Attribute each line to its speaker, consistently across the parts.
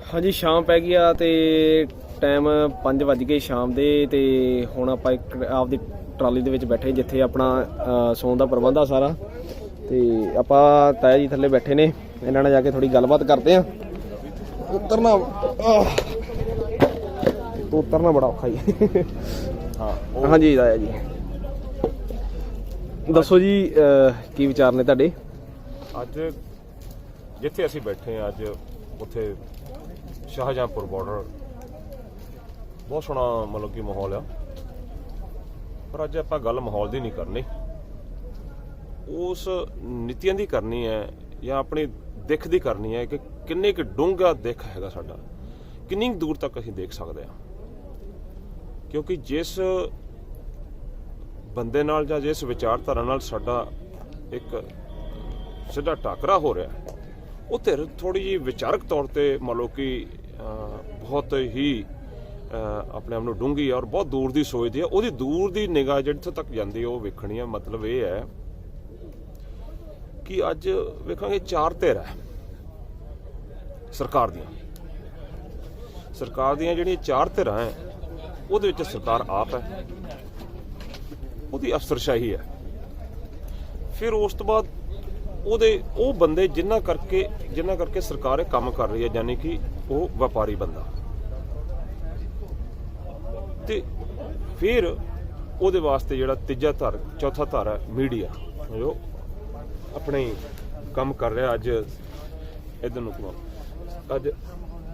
Speaker 1: हाँ जी, शाम पै गई आ ते टाइम 5 वज गए शाम दे ते हुण आपां इक आपदी ट्राली दे विच बैठे जिथे अपना सौण दा प्रबंध आ सारा ते आपां ताया जी थल्ले बैठे ने इन्हां नाल जाके थोड़ी गलबात करते हैं। उतरना तो उतरना बड़ा औखा ही। हाँ जी ताया जी दसो जी की विचार ने तुहाडे?
Speaker 2: अज जिथे असीं बैठे अज उत्थे शाहजहांपुर बॉर्डर बहुत सोहना मतलब कि माहौल आ, पर अज आपां गल माहौल दी नहीं करनी, उस नीतियां दी करनी है या अपनी दिख दी करनी है कि किन्नी क डूंगा दिख हैगा साडा, किन्नी दूर तक असीं देख सकते हैं। क्योंकि जिस बंदे नाल जां जिस विचारधारा नाल साडा एक सीधा टाकरा हो रहा है, वो धिर थोड़ी जी विचारक तौर पर मतलब कि बहुत ही अपने आप नूं डूंगी और बहुत दूर की सोचती है। वो दूर की निगाह जिथे तक जाती है वो वेखनी है। मतलब ये है कि अज वेखांगे 4 धिर है सरकार दियां जिहड़ियां 4 धिर हैं, उहदे विच सरकार आप है, उहदी अफसरशाही है। फिर उस तो बाद वो बंदे जिन्ना करके सरकार काम कर रही है, यानी कि वो व्यापारी बंदा, ते फिर उहदे वास्ते जिहड़ा तीजा धर चौथा धर है मीडिया, जो अपने काम कर रहा। अज इधर नूं अज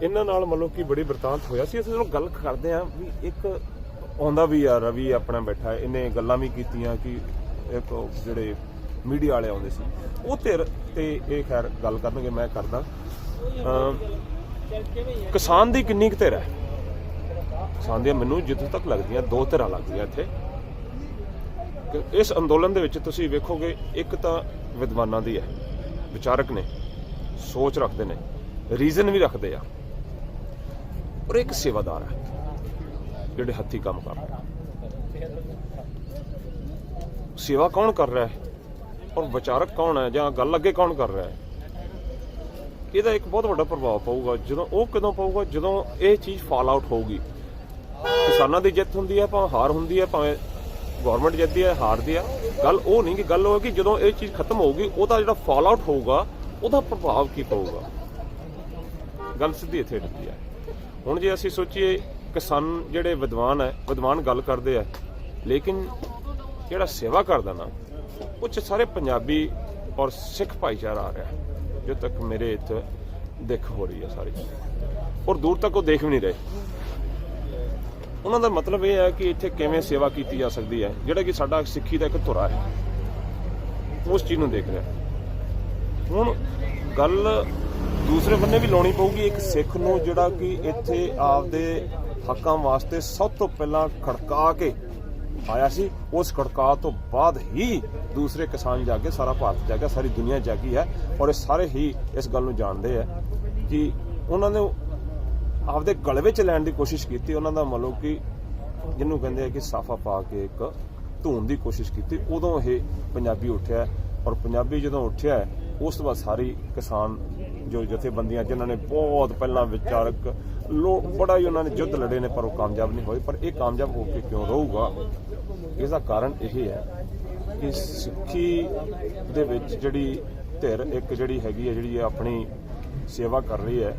Speaker 2: इन्हां नाल मतलब कि बड़ी बरतांत होया सी। असीं गल करदे हां भी एक आउंदा भी आ रवि अपना बैठा है, इन्हें गल्लां भी कीतियां कि एक जिहड़े मीडिया वाले आउंदे सी वो धिर ते ये खैर गल करनगे, मैं करदा। किसान दी किन्नी क धिर है? किसान दी मैनूं जिੱਥੋਂ तक लगदियां 2 धिरां लगदियां इत्थे। इस अंदोलन दे विच तुसीं वेखोगे, एक तां विद्वानां दी है, विचारक ने, सोच रखते ने, रीजन भी रखते आ, और एक सेवादार है जिहड़े हत्थी काम कर रहे हैं। सेवा कौन कर रहा है और विचारक कौन है, जां गल अगे कौन कर रहा है, ਇਹਦਾ एक बहुत बड़ा प्रभाव पऊगा। ਜਦੋਂ ਉਹ ਕਦੋਂ ਪਊਗਾ? ਜਦੋਂ ਇਹ ਚੀਜ਼ ਫਾਲ ਆਊਟ ਹੋਊਗੀ। ਕਿਸਾਨਾਂ ਦੀ ਜਿੱਤ ਹੁੰਦੀ ਹੈ, ਭਾਵੇਂ ਹਾਰ ਹੁੰਦੀ ਹੈ, ਭਾਵੇਂ ਗਵਰਨਮੈਂਟ ਜਿੱਤਦੀ ਹੈ, ਹਾਰਦੀ ਹੈ, ਗੱਲ ਉਹ ਨਹੀਂ ਕਿ ਗੱਲ ਉਹ ਹੈ ਕਿ ਜਦੋਂ ਇਹ ਚੀਜ਼ ਖਤਮ ਹੋਊਗੀ ਉਹਦਾ ਜਿਹੜਾ ਫਾਲ ਆਊਟ ਹੋਊਗਾ ਉਹਦਾ ਪ੍ਰਭਾਵ ਕੀ ਪਊਗਾ। ਗੱਲ ਸਿੱਧੀ ਇੱਥੇ ਡਿੱਗੀ ਹੈ। ਹੁਣ ਜੇ ਅਸੀਂ ਸੋਚੀਏ, ਕਿਸਾਨ ਜਿਹੜੇ ਵਿਦਵਾਨ ਗੱਲ ਕਰਦੇ ਆ, ਲੇਕਿਨ ਜਿਹੜਾ ਸੇਵਾ ਕਰਦਾ ਨਾ, ਉਹ 'ਚ ਸਾਰੇ ਪੰਜਾਬੀ और सिख भाईचारा आ रहा है, जो तक मेरे इत्थे दिख हो रही है सारी, और दूर तक वो देख भी नहीं रहे। उन्हों का मतलब ये है कि इत्थे किवें सेवा की जा सकती है, जिहड़ा कि साडा सिक्खी का एक धुरा है, उस चीज़ नूं देख रहा। हुण गल दूसरे बन्ने भी लाउणी पऊगी, एक सिख नूं जिहड़ा कि इत्थे आपदे हकां वास्ते सब तो पहला खड़का के आया सी, उस खड़का तो बाद ही दूसरे किसान जागे, सारा भारत जागा, सारी दुनिया जागी है, और ये सारे ही इस गल नूं जानते हैं कि उन्होंने आपदे गले विच लैण दी कोशिश की। उन्होंने मतलब कि जिन्हों कहते हैं कि साफा पा के एक धूण की कोशिश की, उदों ये पंजाबी उठिया, और पंजाबी जदों उठिया उस तो बाद सारी किसान जो जथेबंदियां जिन्होंने बहुत पहला विचारक बड़ा ही उन्होंने युद्ध लड़े ने, पर वो कामयाब नहीं होए। पर यह कामयाब होकर क्यों रहूगा? इसका कारण यही है कि सिक्खी दे विच जिहड़ी धिर एक जिहड़ी हैगी है, जिहड़ी अपनी सेवा कर रही है,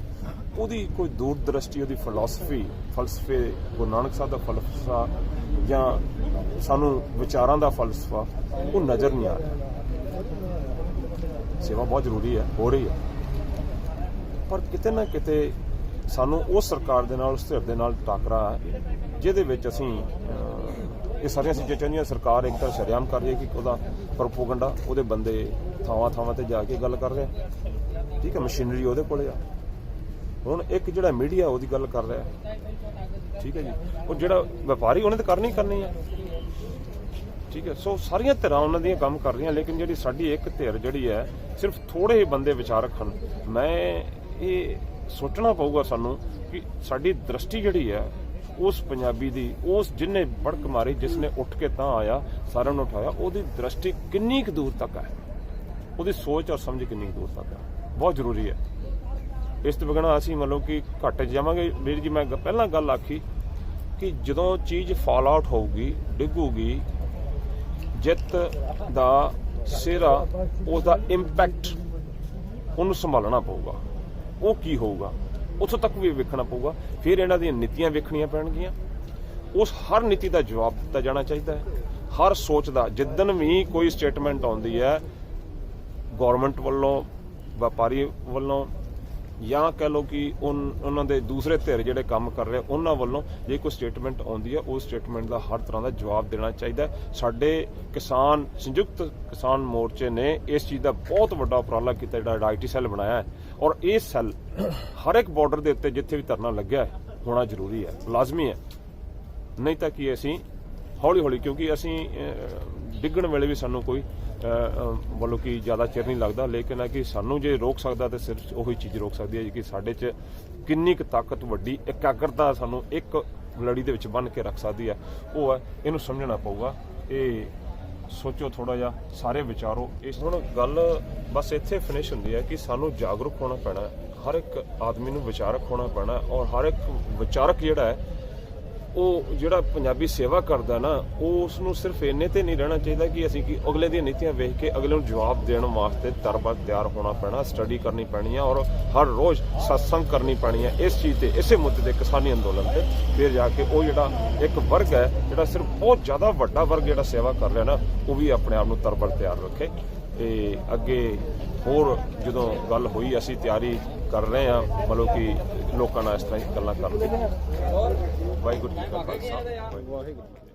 Speaker 2: ਉਹਦੀ कोई दूरदृष्टि, ਉਹਦੀ फलसफे गुरु नानक साहब का फलसफा ਜਾਂ सानू विचारां ਦਾ फलसफा वो नज़र नहीं आ रहा। सेवा बहुत जरूरी है, हो रही है, पर किते ना किते सानू उस सरकार दे नाल, उस धिर दे नाल टाकरा है, जिहदे विच असीं ये सारियां चीज़ां चाहीदियां। सरकार एक तरह शरेआम कर रही है कि ਉਹਦਾ प्रोपोगंडा, ਉਹਦੇ ਬੰਦੇ ਥਾਵਾਂ ਤੇ ਜਾ ਕੇ ਗੱਲ ਕਰ ਰਹੇ, ठीक है, मशीनरी ਉਹਦੇ ਕੋਲੇ ਆ। ਹੁਣ एक ਜਿਹੜਾ मीडिया ਉਹਦੀ ਗੱਲ कर रहा है, ठीक है जी, और ਜਿਹੜਾ व्यापारी ਉਹਨੇ ਤਾਂ करनी है, ठीक है। सो सारियां धिरां ਉਹਨਾਂ ਦੀਆਂ ਕੰਮ कर रही, लेकिन ਜਿਹੜੀ ਸਾਡੀ एक धिर ਜਿਹੜੀ है, सिर्फ थोड़े ही बंदे विचारक ਹਨ। मैं ये सोचना पऊगा सानू कि साडी दृष्टि ਜਿਹੜੀ है उस पंजाबी दी, उस जिन्ने भड़क मारी, जिसने उठ के तां आया, सारिਆਂ ਨੂੰ उठाया, ਉਹਦੀ दृष्टि किन्नी क दूर तक है, ਉਹਦੀ सोच और समझ किन्नी क दूर तक है, बहुत जरूरी है। ਇਸ ਤੋਂ ਬਿਨਾਂ ਅਸੀਂ ਮਤਲਬ ਕਿ ਘੱਟ ਜਾਵਾਂਗੇ। ਵੀਰ ਜੀ ਮੈਂ ਪਹਿਲਾਂ ਗੱਲ ਆਖੀ ਕਿ ਜਦੋਂ ਚੀਜ਼ ਫਾਲ ਆਊਟ ਹੋਊਗੀ, ਡਿੱਗੂਗੀ, ਜਿੱਤ ਦਾ ਸਿਹਰਾ, ਉਹਦਾ ਇੰਪੈਕਟ ਉਹਨੂੰ ਸੰਭਾਲਣਾ ਪਊਗਾ। ਉਹ ਕੀ ਹੋਊਗਾ ਉੱਥੋਂ ਤੱਕ ਵੀ ਵੇਖਣਾ ਪਊਗਾ। ਫਿਰ ਇਹਨਾਂ ਦੀਆਂ ਨੀਤੀਆਂ ਵੇਖਣੀਆਂ ਪੈਣਗੀਆਂ। ਉਸ ਹਰ ਨੀਤੀ ਦਾ ਜਵਾਬ ਦਿੱਤਾ ਜਾਣਾ ਚਾਹੀਦਾ ਹੈ। ਹਰ ਸੋਚ ਦਾ ਜਿੱਦਣ ਵੀ ਕੋਈ ਸਟੇਟਮੈਂਟ ਆਉਂਦੀ ਹੈ ਗੌਰਮੈਂਟ ਵੱਲੋਂ, ਵਪਾਰੀ ਵੱਲੋਂ, ਜਾਂ ਕਹਿ ਲਓ ਕਿ ਉਹਨਾਂ ਦੇ ਦੂਸਰੇ ਧਿਰ ਜਿਹੜੇ ਕੰਮ ਕਰ ਰਹੇ ਉਹਨਾਂ ਵੱਲੋਂ, ਜੇ ਕੋਈ ਸਟੇਟਮੈਂਟ ਆਉਂਦੀ ਹੈ ਉਸ ਸਟੇਟਮੈਂਟ ਦਾ ਹਰ ਤਰ੍ਹਾਂ ਦਾ ਜਵਾਬ ਦੇਣਾ ਚਾਹੀਦਾ ਹੈ। ਸਾਡੇ ਕਿਸਾਨ ਸੰਯੁਕਤ ਕਿਸਾਨ ਮੋਰਚੇ ਨੇ ਇਸ ਚੀਜ਼ ਦਾ ਬਹੁਤ ਵੱਡਾ ਉਪਰਾਲਾ ਕੀਤਾ, ਜਿਹੜਾ ਆਈਟੀ ਸੈੱਲ ਬਣਾਇਆ ਹੈ। ਔਰ ਇਹ ਸੈੱਲ ਹਰ ਇੱਕ ਬਾਰਡਰ ਦੇ ਉੱਤੇ ਜਿੱਥੇ ਵੀ ਧਰਨਾ ਲੱਗਿਆ ਹੋਣਾ ਜ਼ਰੂਰੀ ਹੈ, ਲਾਜ਼ਮੀ ਹੈ। ਨਹੀਂ ਤਾਂ ਕਿ ਅਸੀਂ ਹੌਲੀ ਹੌਲੀ, ਕਿਉਂਕਿ ਅਸੀਂ ਡਿੱਗਣ ਵੇਲੇ ਵੀ ਸਾਨੂੰ ਕੋਈ ਵੱਲੋਂ ਕਿ ਜ਼ਿਆਦਾ ਚਿਰ ਨਹੀਂ ਲੱਗਦਾ, ਲੇਕਿਨ ਕਿ ਸਾਨੂੰ ਜੇ ਰੋਕ ਸਕਦਾ ਤਾਂ ਸਿਰਫ ਉਹੀ ਚੀਜ਼ ਰੋਕ ਸਕਦੀ ਹੈ ਕਿ ਸਾਡੇ 'ਚ ਕਿੰਨੀ ਕੁ ਤਾਕਤ, ਵੱਡੀ ਇਕਾਗਰਤਾ ਸਾਨੂੰ ਇੱਕ ਲੜੀ ਦੇ ਵਿੱਚ ਬੰਨ੍ਹ ਕੇ ਰੱਖ ਸਕਦੀ ਹੈ, ਉਹ ਹੈ। ਇਹਨੂੰ ਸਮਝਣਾ ਪਊਗਾ। ਇਹ ਸੋਚੋ ਥੋੜਾ ਜਿਹਾ, ਸਾਰੇ ਵਿਚਾਰੋ। ਇਸ ਹੁਣ ਗੱਲ ਬਸ ਇੱਥੇ ਫਿਨਿਸ਼ ਹੁੰਦੀ ਹੈ ਕਿ ਸਾਨੂੰ ਜਾਗਰੂਕ ਹੋਣਾ ਪੈਣਾ, ਹਰ ਇੱਕ ਆਦਮੀ ਨੂੰ ਵਿਚਾਰਕ ਹੋਣਾ ਪੈਣਾ। ਔਰ ਹਰ ਇੱਕ ਵਿਚਾਰਕ ਜਿਹੜਾ ਹੈ, ਉਹ ਜਿਹੜਾ ਪੰਜਾਬੀ ਸੇਵਾ ਕਰਦਾ ਨਾ, ਉਸ ਨੂੰ ਸਿਰਫ ਇੰਨੇ ਤੇ ਨਹੀਂ ਰਹਿਣਾ ਚਾਹੀਦਾ ਕਿ ਅਸੀਂ ਕਿ ਅਗਲੇ ਦੀਆਂ ਨੀਤੀਆਂ ਵੇਖ ਕੇ ਅਗਲੇ ਨੂੰ ਜਵਾਬ ਦੇਣ ਵਾਸਤੇ ਤਰਬਤ ਤਿਆਰ ਹੋਣਾ ਪੈਣਾ, ਸਟੱਡੀ ਕਰਨੀ ਪੈਣੀ ਹੈ ਔਰ ਹਰ ਰੋਜ਼ ਸਤਸੰਗ ਕਰਨੀ ਪੈਣੀ ਹੈ ਇਸ ਚੀਜ਼ ਤੇ, ਇਸੇ ਮੁੱਦੇ ਤੇ, ਕਿਸਾਨੀ ਅੰਦੋਲਨ ਤੇ। ਫਿਰ ਜਾ ਕੇ ਉਹ ਜਿਹੜਾ ਇੱਕ ਵਰਗ ਹੈ, ਜਿਹੜਾ ਸਿਰਫ ਬਹੁਤ ਜ਼ਿਆਦਾ ਵੱਡਾ ਵਰਗ ਜਿਹੜਾ ਸੇਵਾ ਕਰ ਰਿਹਾ ਨਾ, ਉਹ ਵੀ ਆਪਣੇ ਆਪ ਨੂੰ ਤਰਬਤ ਤਿਆਰ ਰੱਖੇ। ਤੇ ਅੱਗੇ ਹੋਰ ਜਦੋਂ ਗੱਲ ਹੋਈ, ਅਸੀਂ ਤਿਆਰੀ ਕਰ ਰਹੇ ਹਾਂ ਮਤਲਬ ਕਿ ਲੋਕਾਂ ਨਾਲ ਇਸ ਤਰ੍ਹਾਂ ਹੀ ਗੱਲਾਂ ਕਰਨ ਦੀ। ਵਾਹਿਗੁਰੂ ਜੀ ਕਾ ਖਾਲਸਾ, ਵਾਹਿਗੁਰੂ ਜੀ ਕੀ ਫਤਿਹ।